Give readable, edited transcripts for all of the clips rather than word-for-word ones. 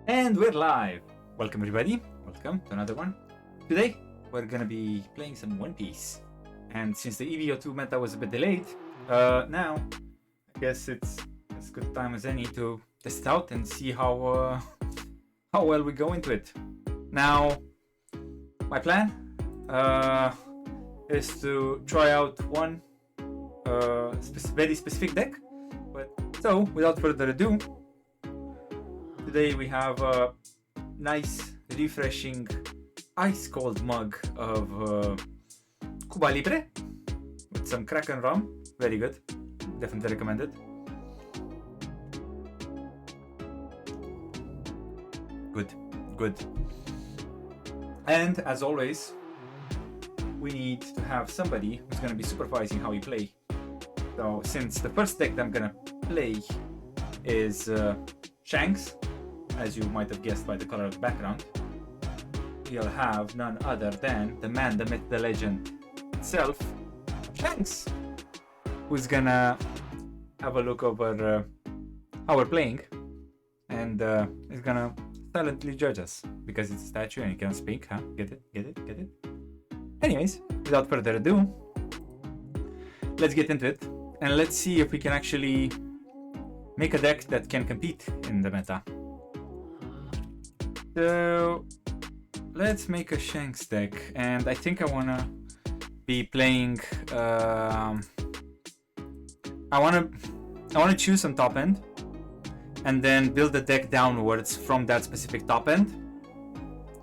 And we're live! Welcome everybody, welcome to another one. Today, we're gonna be playing some One Piece. And since the EVO2 meta was a bit delayed, now, I guess it's as good time as any to test it out and see how well we go into it. Now, my plan is to try out one very specific deck. So, without further ado, today we have a nice, refreshing, ice-cold mug of Cuba Libre with some Kraken rum. Very good. Definitely recommended. Good. And as always, we need to have somebody who's going to be supervising how we play. So since the first deck that I'm going to play is Shanks, as you might have guessed by the color of the background, we'll have none other than the man, the myth, the legend itself, Shanks, who's gonna have a look over how we're playing and is gonna silently judge us because it's a statue and he can't speak, huh? Get it? Anyways, without further ado, let's get into it and let's see if we can actually make a deck that can compete in the meta. So let's make a Shanks deck, and I think I wanna be playing. I wanna choose some top end, and then build the deck downwards from that specific top end.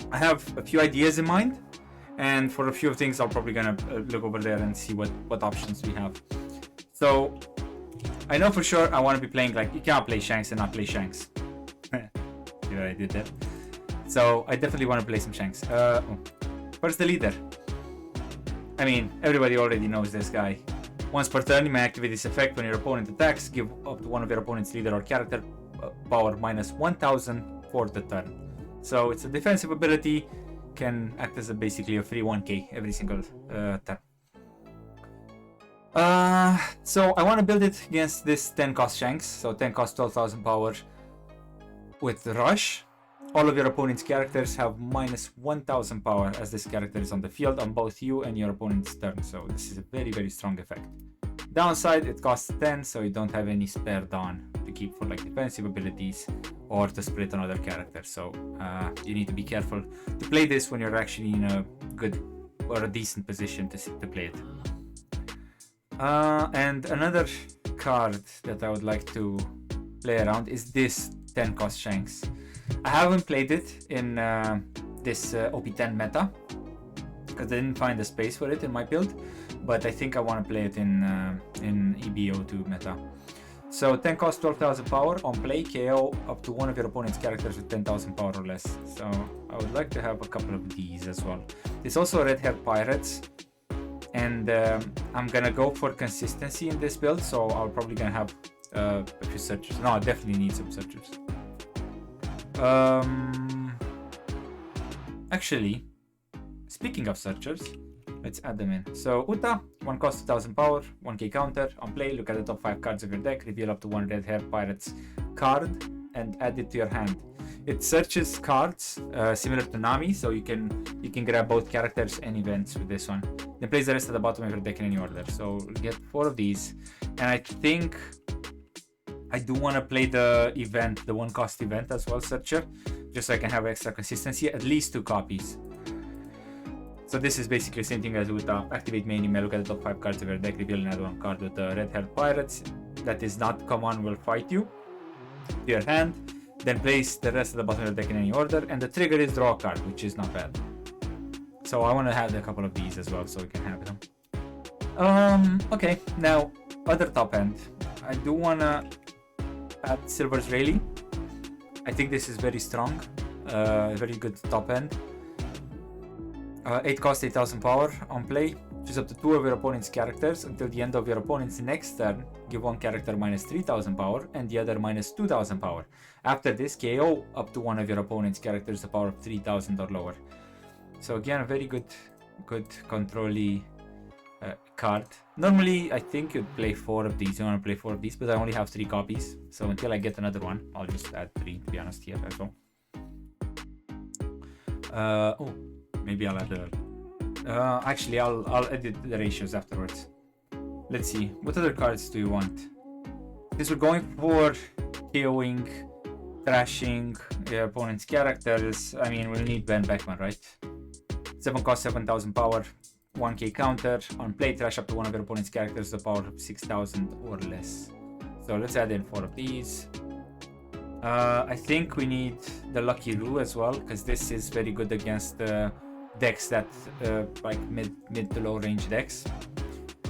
I have a few ideas in mind, and for a few of things, I'm probably gonna look over there and see what options we have. So I know for sure I want to be playing like you cannot play Shanks and not play Shanks. See what I did there? So I definitely want to play some Shanks. First, the leader. I mean, everybody already knows this guy. Once per turn, you may activate this effect when your opponent attacks. Give up to one of your opponent's leader or character power minus 1000 for the turn. So it's a defensive ability, can act as basically a free 1k every single turn. So I want to build it against this 10 cost Shanks. So 10 cost 12,000 power with Rush. All of your opponent's characters have minus 1000 power as this character is on the field on both you and your opponent's turn. So this is a very strong effect. Downside, it costs 10, so you don't have any spare Dawn to keep for like defensive abilities or to split on other characters. So you need to be careful to play this when you're actually in a good or a decent position to play it. And another card that I would like to play around is this 10 cost Shanks. I haven't played it in this OP10 meta because I didn't find the space for it in my build, but I think I want to play it in EBO2 meta. So 10 cost 12,000 power on play, KO up to one of your opponent's characters with 10,000 power or less. So I would like to have a couple of these as well. It's also red hair pirates. And I'm gonna go for consistency in this build, so I'm probably gonna have a few searchers. No, I definitely need some searchers. Actually, speaking of searchers, let's add them in. So Uta, one cost 2000 power, 1k counter. On play, look at the top 5 cards of your deck, reveal up to one red hair pirates card, and add it to your hand. It searches cards similar to Nami, so you can grab both characters and events with this one. Then place the rest at the bottom of your deck in any order. So get 4 of these, and I think I do want to play the event, the 1 cost event as well, searcher, just so I can have extra consistency, at least 2 copies. So this is basically the same thing as with activate main email, look at the top 5 cards of your deck, reveal another 1 card with the red haired pirates that is not common will fight you to your hand. Then place the rest of the bottom of the deck in any order, and the trigger is draw a card, which is not bad. So I want to have a couple of these as well, so we can have them. Okay, now other top end. I do want to add Silver's Rayleigh. I think this is very strong, very good top end. 8 cost 8000 power on play. Choose up to 2 of your opponent's characters until the end of your opponent's next turn. Give one character minus 3000 power and the other minus 2000 power. After this, KO up to one of your opponent's characters the power of 3000 or lower. So again, a very good control-y card. Normally, I think you'd play 4 of these. You want to play 4 of these, but I only have 3 copies. So until I get another one, I'll just add 3 to be honest here as well. Oh, maybe I'll add actually, I'll edit the ratios afterwards. Let's see. What other cards do you want? Because we're going for KOing, trashing your opponent's characters. I mean, we'll need Ben Beckman, right? 7 cost, 7,000 power, 1k counter. On play, trash up to one of your opponent's characters, the power of 6,000 or less. So let's add in 4 of these. I think we need the Lucky Roo as well, because this is very good against decks that like mid to low range decks.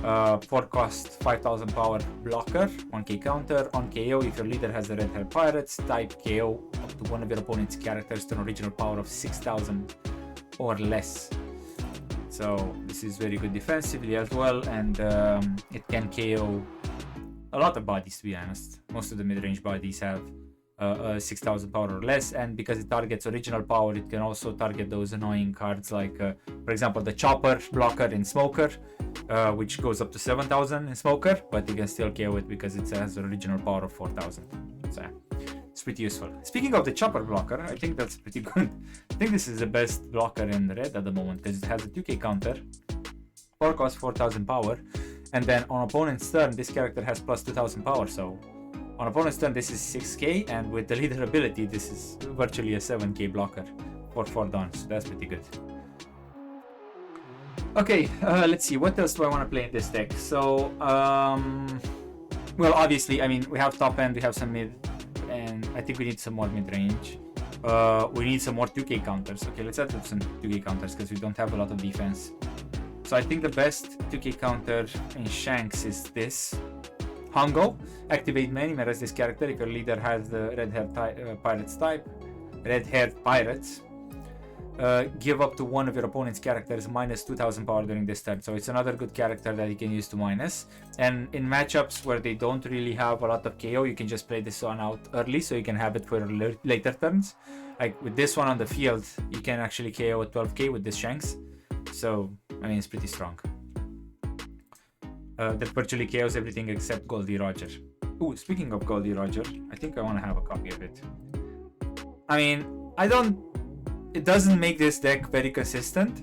4 cost, 5,000 power blocker, 1k counter. On KO, if your leader has the red hair pirates, type KO up to one of your opponent's characters to an original power of 6,000 or less. So this is very good defensively as well, and it can KO a lot of bodies, to be honest. Most of the mid-range bodies have 6,000 power or less, and because it targets original power, it can also target those annoying cards like, for example, the Chopper blocker in Smoker, which goes up to 7,000 in Smoker, but you can still KO it because it has the original power of 4,000. So it's pretty useful. Speaking of the Chopper blocker, I think that's pretty good. I think this is the best blocker in red at the moment because it has a 2k counter, 4 cost, 4,000 power, and then on opponent's turn, this character has plus 2,000 power, so on opponent's turn, this is 6k, and with the leader ability, this is virtually a 7k blocker for 4 dons. So that's pretty good. Okay, let's see. What else do I want to play in this deck? So, well, obviously, I mean, we have top end, we have some mid, and I think we need some more mid-range. We need some more 2k counters. Okay, let's add up some 2k counters because we don't have a lot of defense. So I think the best 2k counter in Shanks is this. Hongo. Activate many, mirrors this character if your leader has the red-haired pirates type. Red-haired pirates. Give up to one of your opponent's characters minus 2,000 power during this turn. So it's another good character that you can use to minus. And in matchups where they don't really have a lot of KO, you can just play this one out early so you can have it for later turns. Like with this one on the field, you can actually KO at 12k with this Shanks. So, I mean, it's pretty strong. That virtually KOs everything except Goldie Roger. Ooh, speaking of Goldie Roger, I think I want to have a copy of it. I mean, it doesn't make this deck very consistent.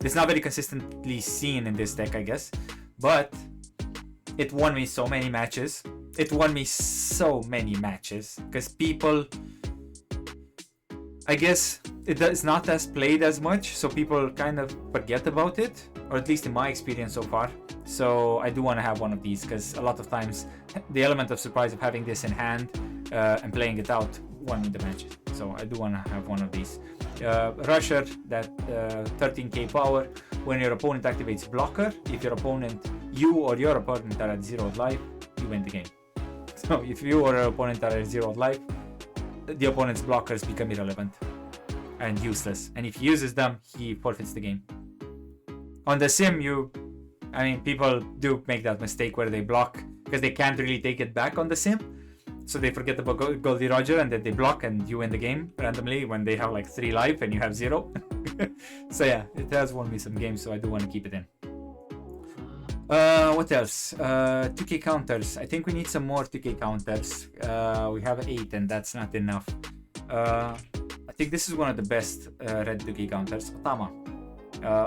It's not very consistently seen in this deck, I guess. But it won me so many matches. Because people, I guess it's not as played as much, so people kind of forget about it, or at least in my experience so far. So I do want to have one of these because a lot of times the element of surprise of having this in hand and playing it out won me the match. So I do want to have one of these. Rusher, that 13k power. When your opponent activates blocker, if you or your opponent are at 0 life, you win the game. So if you or your opponent are at 0 life, the opponent's blockers become irrelevant and useless. And if he uses them, he forfeits the game. On the sim, people do make that mistake where they block because they can't really take it back on the sim. So they forget about Goldie Roger and then they block and you win the game randomly when they have like 3 life and you have 0. So yeah, it has won me some games, so I do want to keep it in. What else? 2k counters. I think we need some more 2k counters. We have 8 and that's not enough. I think this is one of the best red 2k counters. Otama.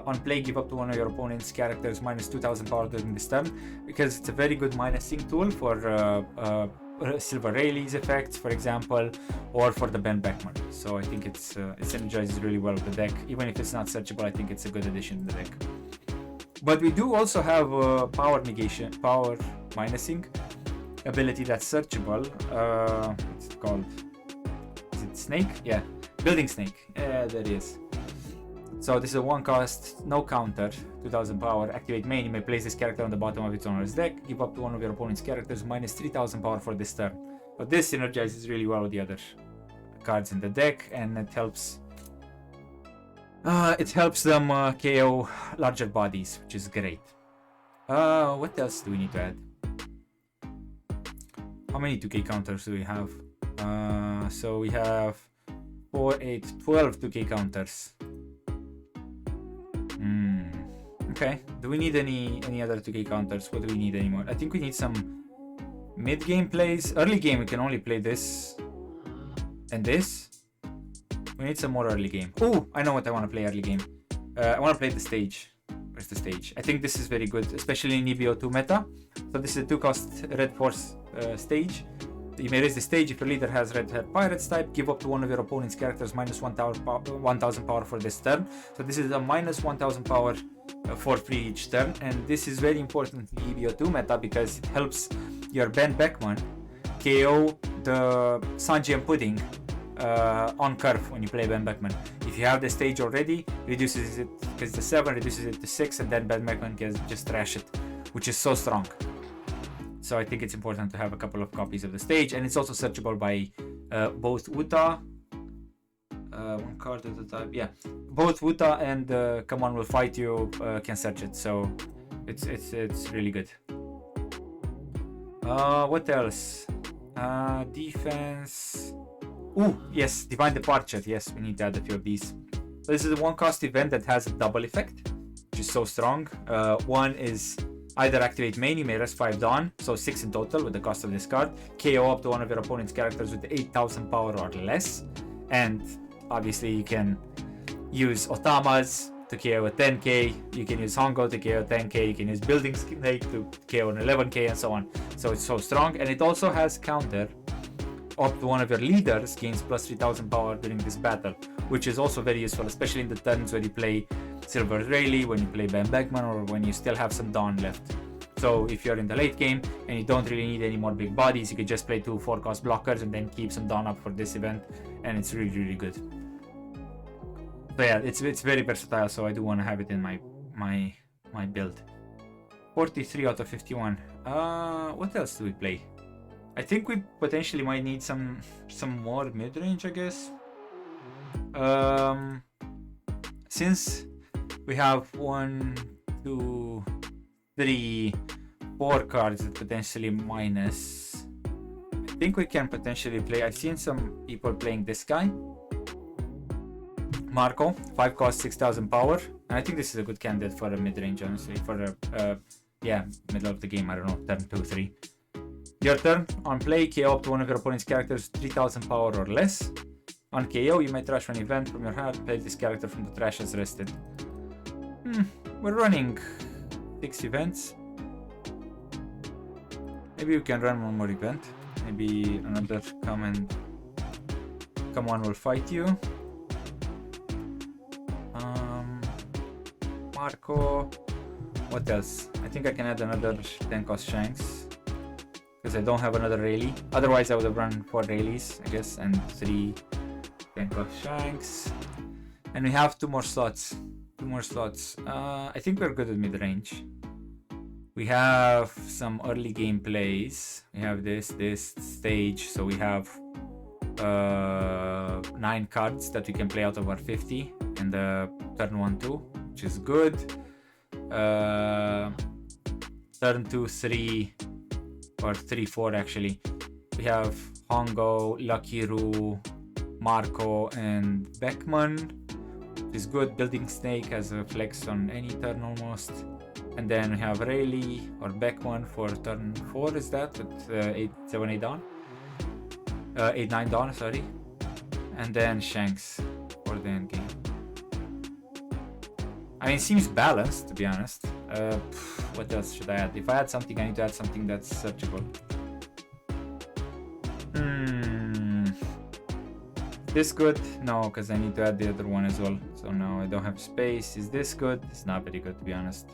On play, give up to one of your opponent's characters minus 2,000 power during this turn, because it's a very good minusing tool for Silver Rayleigh's effects, for example, or for the Ben Beckman. So I think it synergizes really well with the deck. Even if it's not searchable, I think it's a good addition to the deck. But we do also have power minusing ability that's searchable. What's it called? Is it Snake? Yeah, Building Snake. Yeah, there it is. So this is a 1 cost, no counter, 2,000 power. Activate main, you may place this character on the bottom of its owner's deck. Give up to one of your opponent's characters minus 3,000 power for this turn. But this synergizes really well with the other cards in the deck, and it helps them KO larger bodies, which is great. What else do we need to add? How many 2k counters do we have? So we have 4, 8, 12 2k counters. Okay, do we need any other 2k counters? What do we need anymore? I think we need some mid-game plays. Early game we can only play this and this. We need some more early game. Oh, I know what I want to play early game. I want to play the stage. Where's the stage? I think this is very good, especially in EVO2 meta. So this is a 2-cost red force stage. You may raise the stage if your leader has red hair pirates type. Give up to one of your opponent's characters minus 1000 power for this turn. So this is a minus 1000 power for free each turn, and this is very important in EVO2 meta because it helps your Ben Beckman KO the Sanji and Pudding on curve when you play Ben Beckman. If you have the stage already, reduces it, because it's a 7, reduces it to 6, and then Ben Beckman can just trash it, which is so strong. So I think it's important to have a couple of copies of the stage, and it's also searchable by both Uta, one card at a time, yeah, both Uta and Come On We'll Fight You can search it, so it's really good. What else? Defense. Oh yes, Divine Departure. Yes, we need to add a few of these. This is a 1-cost event that has a double effect, which is so strong. One is either activate main, you may rest 5 Dawn, so 6 in total with the cost of this card. KO up to one of your opponent's characters with 8000 power or less. And obviously you can use Otamas to KO a 10k, you can use Hongo to KO 10k, you can use Building Snake to KO an 11k, and so on. So it's so strong, and it also has counter up to one of your leaders gains plus 3000 power during this battle, which is also very useful, especially in the turns when you play Silver Rayleigh, when you play Ben Beckman, or when you still have some Dawn left. So if you're in the late game and you don't really need any more big bodies, you could just play 2 4-cost blockers and then keep some Dawn up for this event, and it's really good. So yeah, it's very versatile, so I do want to have it in my build. 43 out of 51. What else do we play? I think we potentially might need some more mid-range, I guess. Since we have 1, 2, 3, 4 cards that potentially minus, I think we can potentially play. I've seen some people playing this guy, Marco, 5 cost, 6000 power, and I think this is a good candidate for a mid-range, honestly, for a yeah, middle of the game, I don't know, turn 2, 3. Your turn, on play, KO up to one of your opponent's characters 3000 power or less. On KO, you may trash one event from your hand, play this character from the trash as rested. We're running 6 events. Maybe we can run one more event. Maybe another Come On We'll Fight You. Marco. What else? I think I can add another 10 cost Shanks, because I don't have another Rayleigh. Otherwise I would have run 4 Rayleighs, I guess, and 3 10 cost Shanks. And we have 2 more slots. I think we're good at mid-range. We have some early game plays. We have this stage, so we have 9 cards that we can play out of our 50 in the turn 1-2, which is good. Turn 2-3 or 3-4 actually. We have Hongo, Lucky Roo, Marco, and Beckman, which is good. Building Snake has a flex on any turn almost. And then we have Rayleigh or Beckman for turn 4, is that? At 8-7-8 Dawn? 8-9 Dawn, sorry. And then Shanks for the end game. I mean, it seems balanced, to be honest. What else should I add? If I add something, I need to add something that's searchable. This good? No, because I need to add the other one as well. So no, I don't have space. Is this good? It's not very good, to be honest.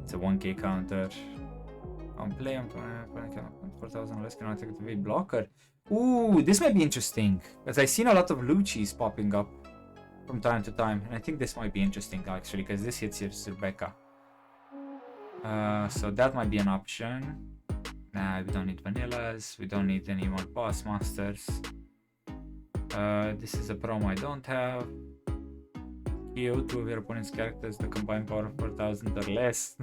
It's a 1k counter. On play, I'm 4,000 less, cannot activate blocker. Ooh, this might be interesting, because I've seen a lot of Lucci's popping up from time to time, and I think this might be interesting actually, because this hits your Rebecca. So that might be an option. Nah, we don't need vanillas, we don't need any more boss masters. This is a promo I don't have. KO 2 of your opponent's characters, the combined power of 4000 or less.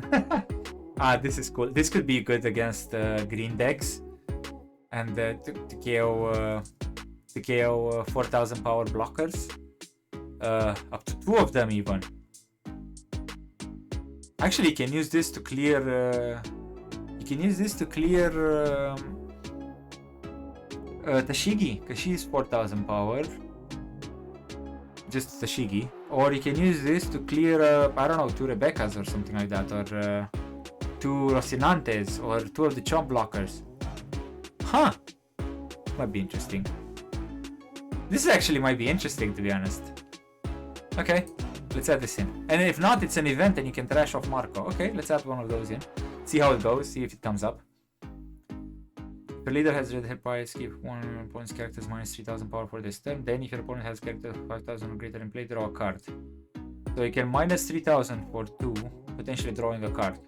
This is cool. This could be good against green decks, and to KO 4000 power blockers. Up to 2 of them even. Actually, you can use this to clear. Tashigi, because she's 4000 power. just the Shigi. Or you can use this to clear, I don't know, 2 Rebeccas or something like that. Or 2 Rocinantes. Or 2 of the chomp blockers. Huh. Might be interesting. This actually might be interesting, to be honest. Okay, let's add this in. And if not, it's an event and you can trash off Marco. Okay, let's add one of those in. See how it goes, see if it comes up. The leader has red hair pies, give one opponent's characters minus 3000 power for this turn. Then if your opponent has character 5000 or greater in play, draw a card. So you can minus 3000 for 2, potentially drawing a card.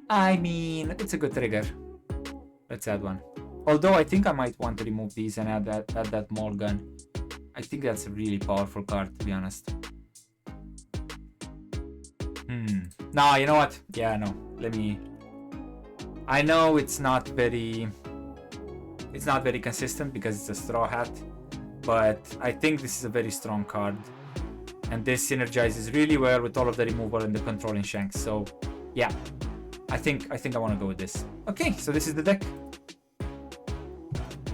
I mean, it's a good trigger. Let's add one. Although I think I might want to remove these and add that maul gun. I think that's a really powerful card, to be honest. Nah, you know what? Yeah, no. Let me... I know it's not very consistent because it's a straw hat, but I think this is a very strong card. And this synergizes really well with all of the removal and the controlling Shanks. So, yeah. I think I want to go with this. Okay, so this is the deck.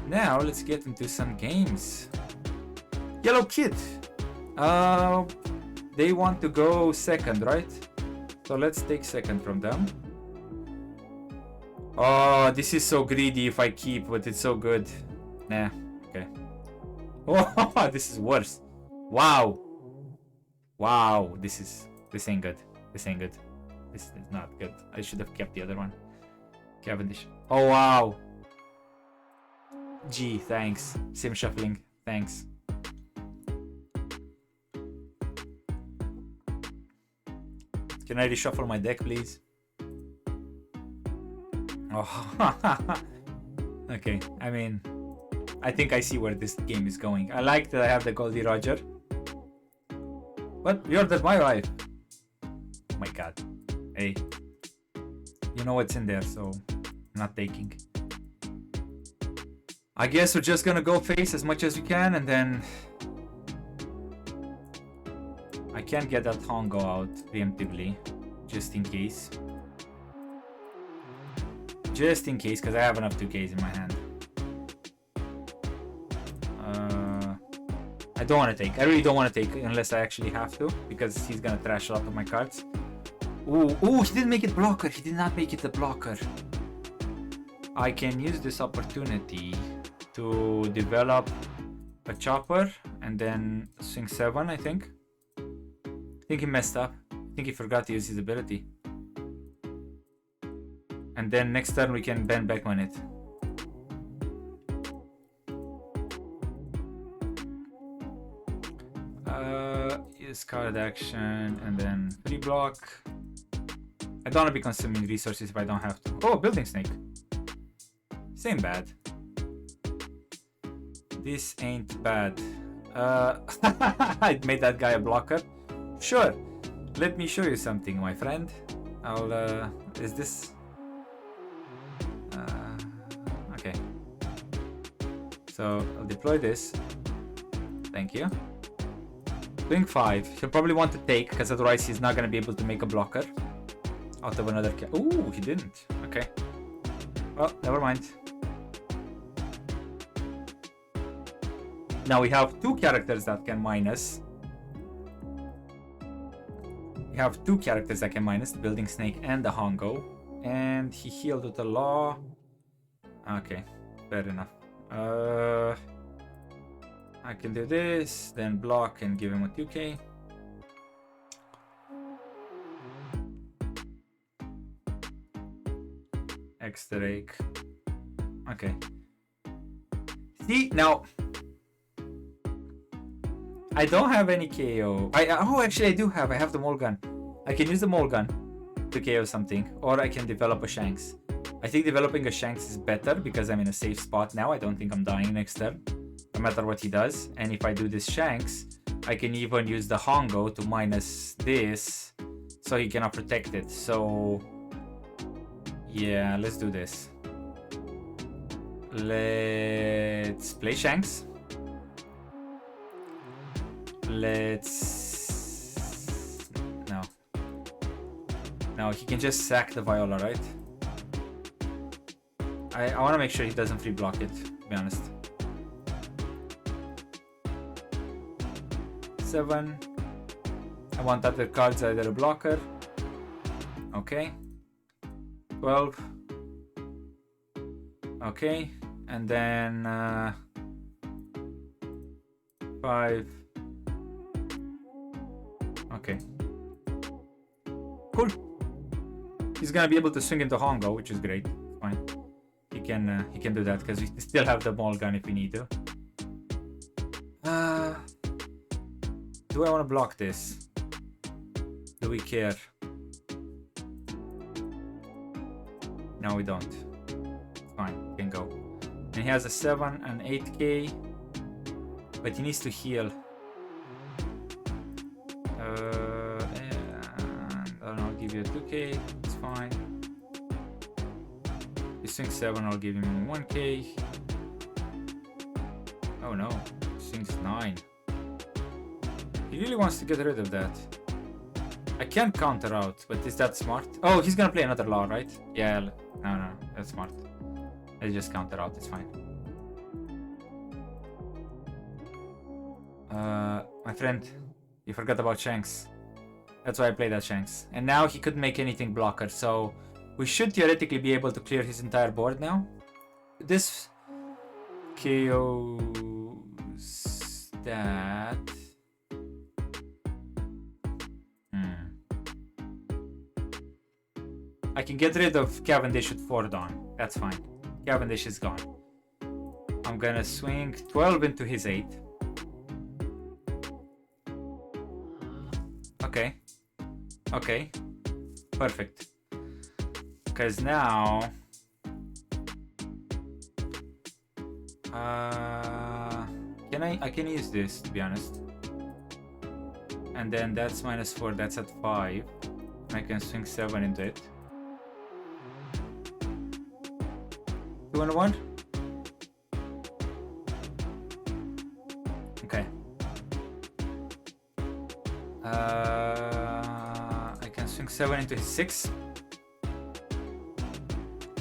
Now let's get into some games. Yellow Kid. They want to go second, right? So let's take second from them. Oh, this is so greedy if I keep, but it's so good. Nah, okay. Oh, this is worse. Wow. Wow, this ain't good. This ain't good. This is not good. I should have kept the other one. Cavendish. Oh, wow. Gee, thanks. Sim shuffling. Thanks. Can I reshuffle my deck, please? Oh. Okay, I mean, I think I see where this game is going. I like that I have the Goldie Roger. What? You ordered my wife. Oh my god. Hey. You know what's in there, so I'm not taking. I guess we're just gonna go face as much as we can, and then I can't get that Hongo out preemptively, just in case. Just in case, because I have enough 2Ks in my hand. I don't want to take. I really don't want to take unless I actually have to, because he's gonna trash a lot of my cards. Ooh, he didn't make it blocker. He did not make it a blocker. I can use this opportunity to develop a chopper and then swing 7, I think. I think he messed up. I think he forgot to use his ability. And then next turn we can bend back on it. Use card action and then 3 block. I don't want to be consuming resources if I don't have to. Oh, building snake. Same bad. This ain't bad. I made that guy a blocker. Sure. Let me show you something, my friend. Is this... okay. So, I'll deploy this. Thank you. Swing 5. He'll probably want to take, because otherwise he's not going to be able to make a blocker. Out of another... Ooh, he didn't. Okay. Well, never mind. Now we have 2 characters that can minus. We have 2 characters that can minus, the Building Snake and the Hongo. And he healed with the Law. Okay, fair enough. I can do this, then block and give him a 2K. Extra rake. Okay. See, now... I don't have any KO. Oh, actually I do have. I have the Mole Gun. I can use the Mole Gun to KO something. Or I can develop a Shanks. I think developing a Shanks is better because I'm in a safe spot now. I don't think I'm dying next turn, no matter what he does. And if I do this Shanks, I can even use the Hongo to minus this so he cannot protect it. So yeah, let's do this. Let's play Shanks. Let's... No, he can just sack the Viola, right? I want to make sure he doesn't free block it, to be honest. 7. I want other cards either a blocker. Okay. 12. Okay. And then 5. Okay. Cool. He's gonna be able to swing into Hongo, which is great. Fine. He can do that because we still have the ball gun if we need to. Do I want to block this? Do we care? No, we don't. Fine, can go. And he has a 7 and 8k, but he needs to heal. And I'll give you a 2k. It's fine. He swings 7. I'll give him 1k. Oh no, he swings 9. He really wants to get rid of that. I can't counter out, but is that smart? Oh, he's gonna play another law, right? Yeah, no, that's smart. Let's just counter out, it's fine. My friend, you forgot about Shanks. That's why I played that Shanks. And now he couldn't make anything blocker, so we should theoretically be able to clear his entire board now. This KOs that. I can get rid of Cavendish with 4 Dawn. That's fine. Cavendish is gone. I'm gonna swing 12 into his 8. Okay. Okay. Perfect. Because now... I can use this, to be honest. And then that's -4, that's at 5. I can swing 7 into it. 2 and 1? Okay. I can swing 7 into his 6.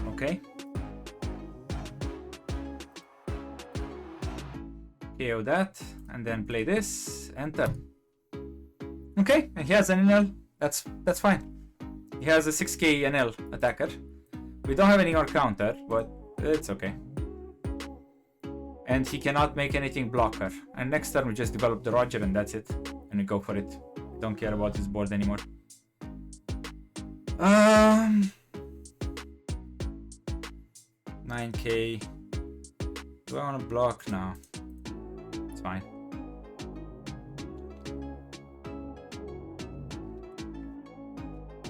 Okay. KO that, and then play this, enter. Okay, and he has an NL. That's fine. He has a 6k NL attacker. We don't have any more counter, but it's okay. And he cannot make anything blocker. And next turn we just develop the Roger and that's it. And we go for it. Don't care about his board anymore. 9k. Do I want to block now? It's fine.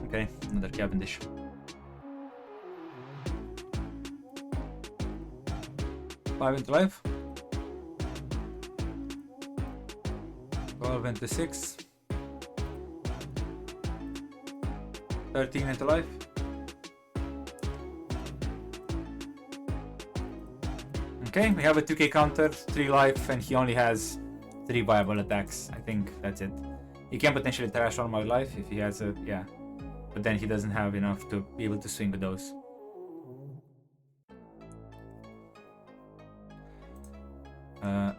Okay, another Cavendish. Five into life. 12 into 6. 13 into life. Okay, we have a 2k counter, 3 life, and he only has 3 viable attacks. I think that's it. He can potentially trash all my life if he has a, yeah. But then he doesn't have enough to be able to swing with those.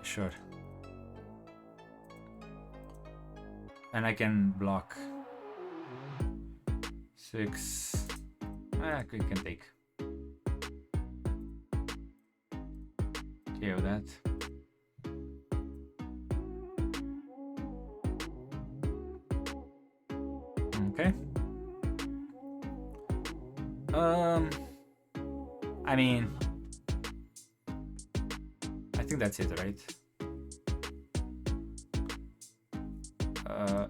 Sure. And I can block 6. We can take. KO that. Okay. I mean, I think that's it, right?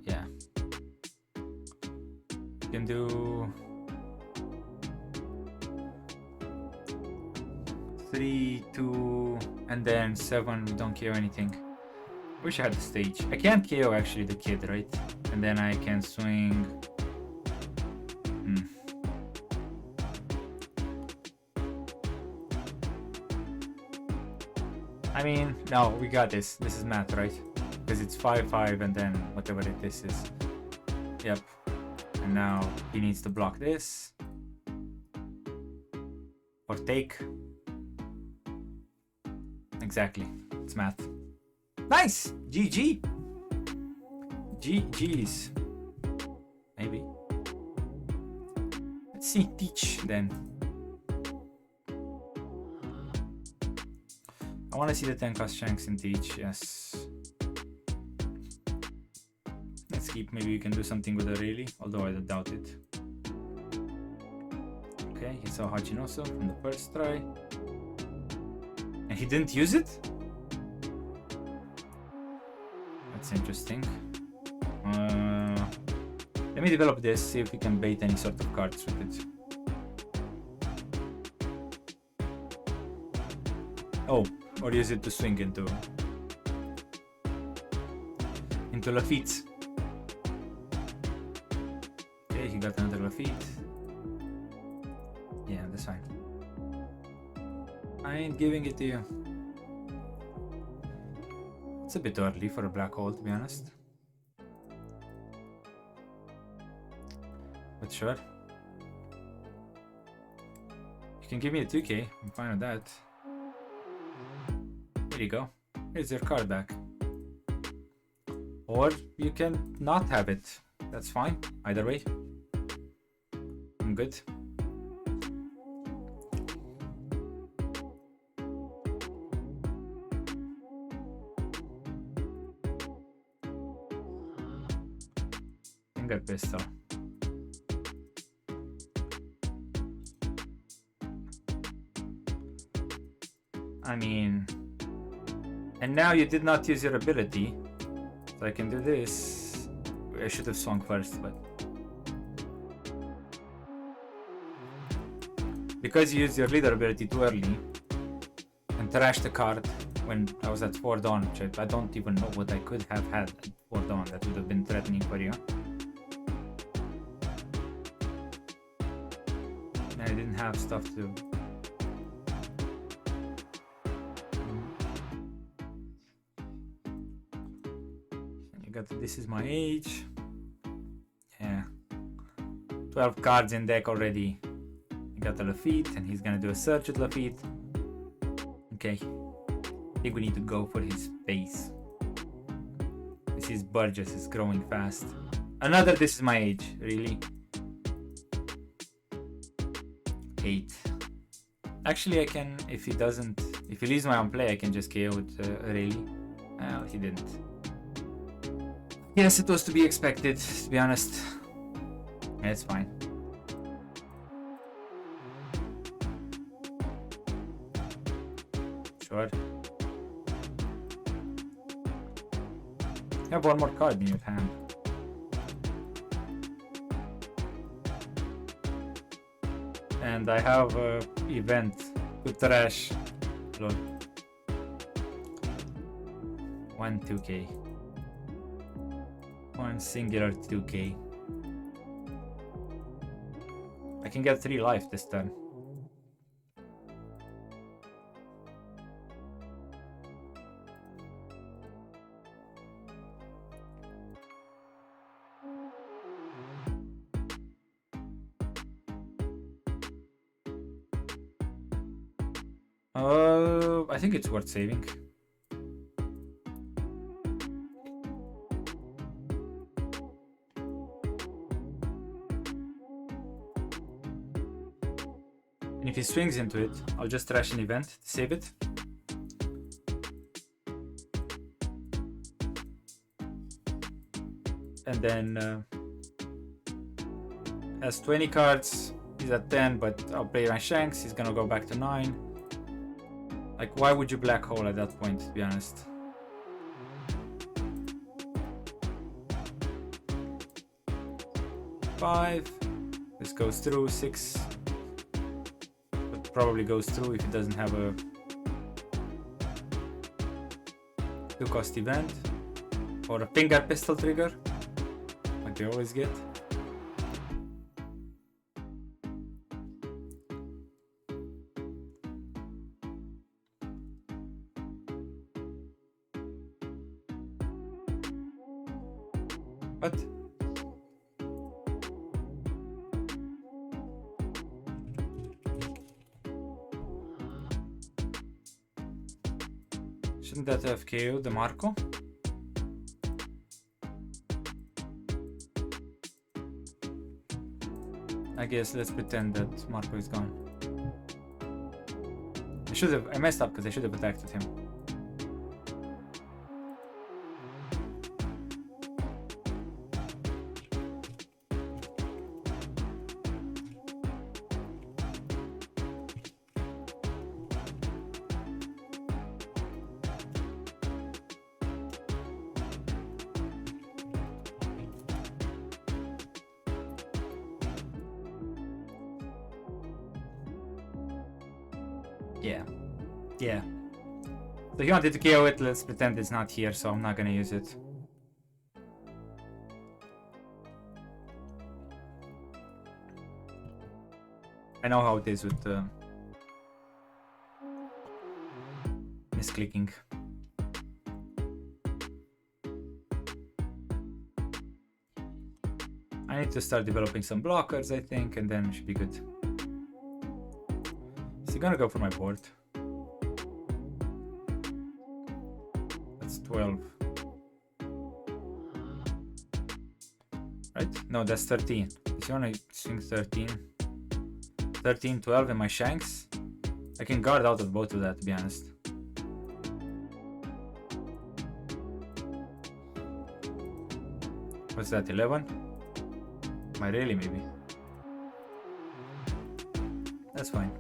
Yeah. You can do 3, 2, and then 7. We don't KO anything. Wish I had the stage. I can't KO actually the kid, right? And then I can swing. I mean, no, we got this. This is math, right? Because it's 5-5 and then whatever this is. Yep. And now he needs to block this. Or take. Exactly. It's math. Nice! GG! GG's. Maybe. Let's see. Teach then. I want to see the 10 cost Shanks in Teach. Yes. Let's keep. Maybe we can do something with Aurelie, although I doubt it. Okay, he saw Hachinoso from the first try. And he didn't use it? That's interesting. Let me develop this, see if we can bait any sort of cards with it. Oh, or use it to swing into Lafitte. Okay, he got another Lafitte. Yeah, that's fine. I ain't giving it to you. It's a bit early for a black hole, to be honest. But sure. You can give me a 2k, I'm fine with that. Here you go. Here's your card back. Or you can not have it. That's fine. Either way. I'm good. Finger pistol. I mean, and now you did not use your ability, so I can do this. I should have swung first, but because you used your leader ability too early and trashed the card when I was at 4 dawn, which I don't even know what I could have had at 4 dawn that would have been threatening for you. And I didn't have stuff to. This is my age. Yeah. 12 cards in deck already. I got a Lafitte and he's gonna do a search at Lafitte. Okay. I think we need to go for his face. This is Burgess, is growing fast. Another this is my age, really. 8. Actually I can, if he leaves my own play, I can just KO with Aurelie. Well, he didn't. Yes, it was to be expected, to be honest. Yeah, it's fine. Sure. You have one more card in your hand. And I have an event to trash. Look. 1 2k. One singular 2k. I can get 3 life this turn. I think it's worth saving. And if he swings into it, I'll just trash an event to save it. And then has 20 cards. He's at 10, but I'll play my Shanks. He's gonna go back to 9. Like, why would you black hole at that point, to be honest? Five. This goes through. 6. But probably goes through if it doesn't have a 2-cost event. Or a finger pistol trigger, like they always get. What? Shouldn't that have KO'd the Marco? I guess let's pretend that Marco is gone. I messed up because I should have attacked with him. Yeah. So he wanted to KO it, let's pretend it's not here, so I'm not gonna use it. I know how it is with misclicking. I need to start developing some blockers, I think, and then it should be good. Is he gonna go for my board? That's 12. Right? No, that's 13. If you wanna swing 13. 13, 12 in my Shanks. I can guard out of both of that, to be honest. What's that, 11? Am I really, maybe? That's fine.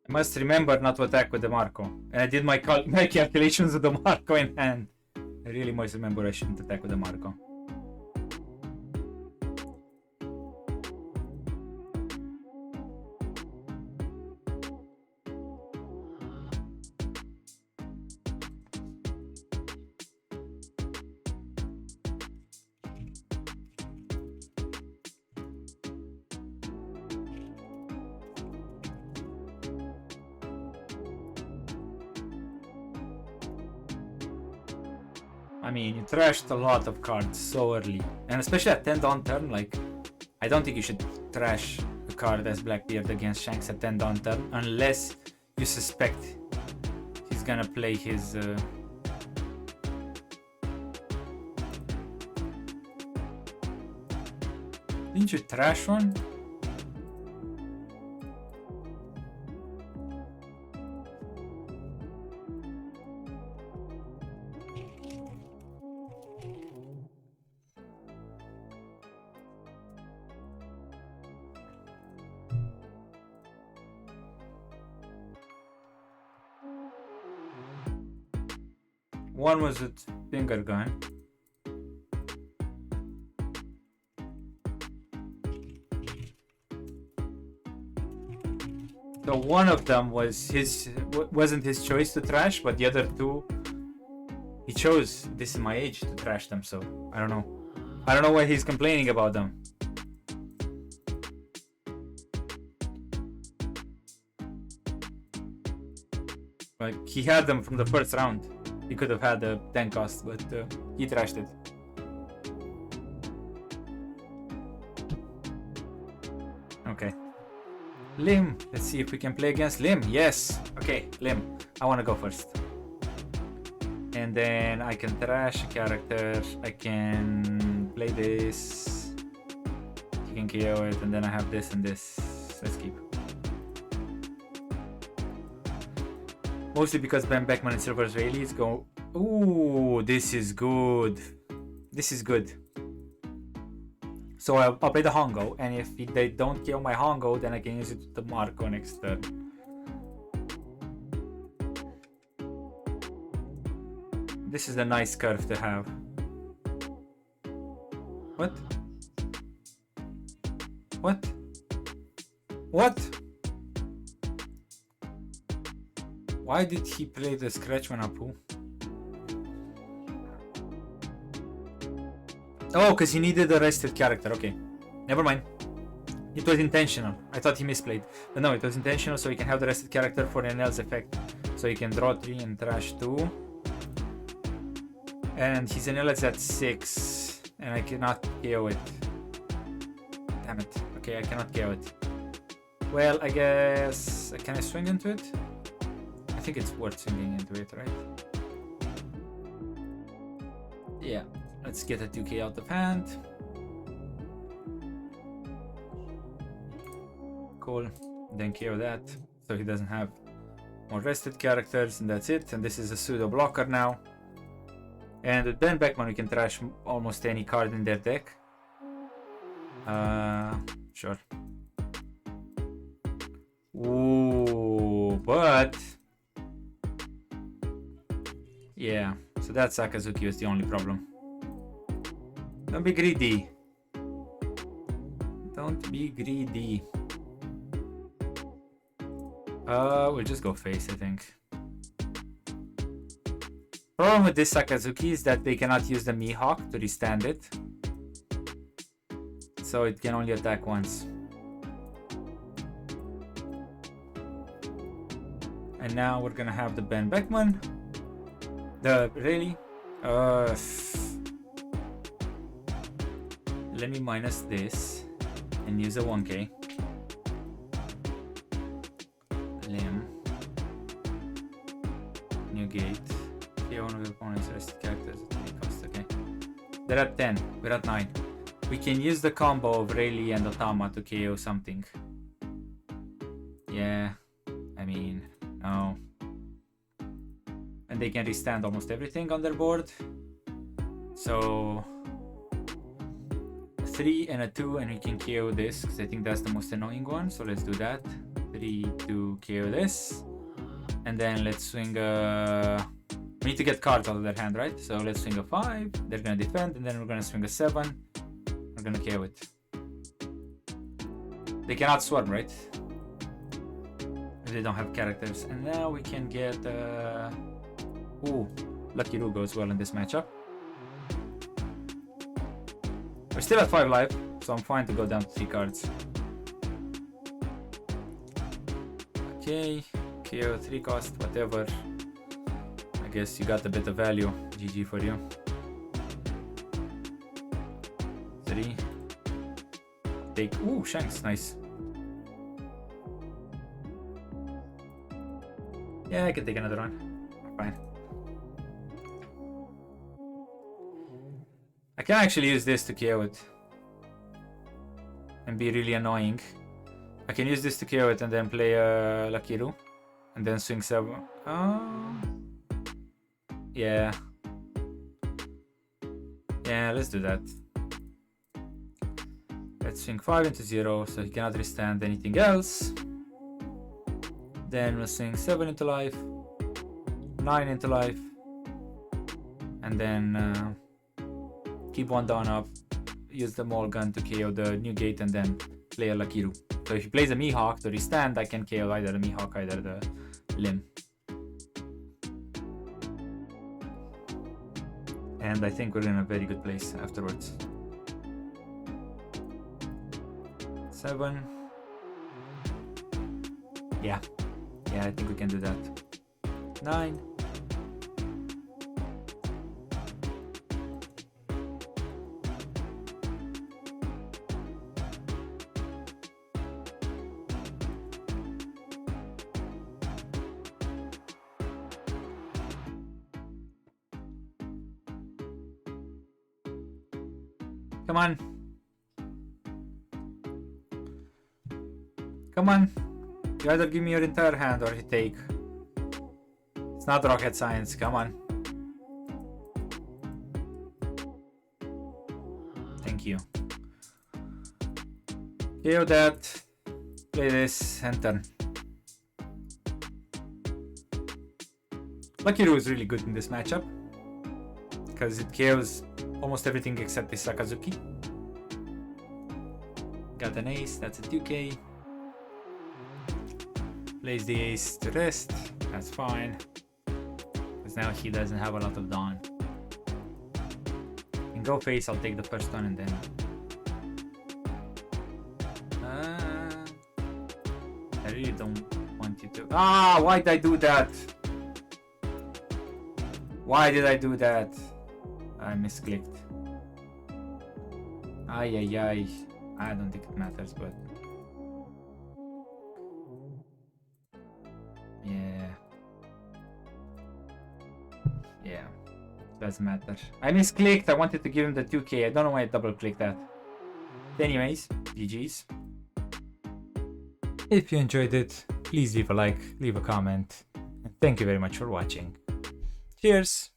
I must remember not to attack with the Marco. And I did my calculations with the Marco in hand. I really must remember I shouldn't attack with the Marco. I mean, you trashed a lot of cards so early. And especially at 10 down turn, like, I don't think you should trash a card as Blackbeard against Shanks at 10 down turn unless you suspect he's gonna play his... Didn't you trash one? One was with finger gun. So one of them was wasn't his choice to trash, but the other two, he chose this is my age to trash them. So I don't know. I don't know why he's complaining about them. Like he had them from the first round. He could have had a 10 cost, but he trashed it. Okay. Lim. Let's see if we can play against Lim. Yes. Okay, Lim. I want to go first. And then I can trash a character. I can play this. You can KO it, and then I have this and this. Let's keep. Mostly because Ben Beckman and Silver Israelis go, ooh, this is good. This is good. So I'll play the Hongo, and if they don't kill my Hongo, then I can use it with the Marco next turn. This is a nice curve to have. What? What? What? Why did he play the Scratch when Apu? Oh, because he needed a rested character. Okay, never mind. It was intentional. I thought he misplayed. But no, it was intentional so he can have the rested character for an else effect. So he can draw 3 and trash 2. And his Anillet's at 6. And I cannot KO it. Damn it. Okay, I cannot KO it. Well, I guess... Can I swing into it? I think it's worth swinging into it, right? Yeah. Let's get a 2k out of hand. Cool. Then KO that. So he doesn't have more rested characters, and that's it. And this is a pseudo blocker now. And with Ben Beckman, we can trash almost any card in their deck. Sure. Ooh, but yeah. So that Sakazuki was the only problem. Don't be greedy. Don't be greedy. We'll just go face, I think. Problem with this Sakazuki is that they cannot use the Mihawk to restand it. So it can only attack once. And now we're gonna have the Ben Beckman. Really? Let me minus this and use a 1k. Limb. New gate. Okay, one of the opponent's rested characters at any cost, okay. They're at 10, we're at 9. We can use the combo of Rayleigh and Otama to KO something. Yeah, I mean, no. And they can restand almost everything on their board. So 3 and a 2, and we can KO this because I think that's the most annoying one. So let's do that. 3 to KO this, and then let's swing we need to get cards out of their hand, right? So let's swing a 5, they're gonna defend, and then we're gonna swing a 7, we're gonna KO it. They cannot swarm, right? If they don't have characters. And now we can get ooh, Lucky Roo goes well in this matchup. We're still at 5 life, so I'm fine to go down to 3 cards. Okay, KO 3 cost, whatever. I guess you got a bit of value. GG for you. 3. Take. Ooh, Shanks, nice. Yeah, I can take another one. Fine. I can actually use this to KO it and be really annoying. I can use this to KO it and then play Lucky Roo and then swing 7. Yeah. Yeah, let's do that. Let's swing 5 into 0 so he cannot withstand anything else. Then we'll swing 7 into life, 9 into life, and then keep 1 down up, use the Maul gun to KO the new gate, and then play a Lucky Roo. So if he plays a Mihawk to restand, I can KO either the Mihawk, either the Limb. And I think we're in a very good place afterwards. 7. Yeah. Yeah, I think we can do that. 9. Come on. Come on. You either give me your entire hand or you take. It's not rocket science, come on. Thank you. KO that. Play this and turn. Lucky Roo is really good in this matchup because it KOs almost everything except the Sakazuki. Got an ace, that's a 2k. Plays the ace to rest, that's fine. Because now he doesn't have a lot of Dawn. In go face, I'll take the first one and then... I really don't want you to... Why did I do that? Why did I do that? I misclicked. Ay, ay, ay. I don't think it matters, but... Yeah. Yeah. Doesn't matter. I misclicked. I wanted to give him the 2k. I don't know why I double clicked that. Anyways, GG's. If you enjoyed it, please leave a like, leave a comment. And thank you very much for watching. Cheers!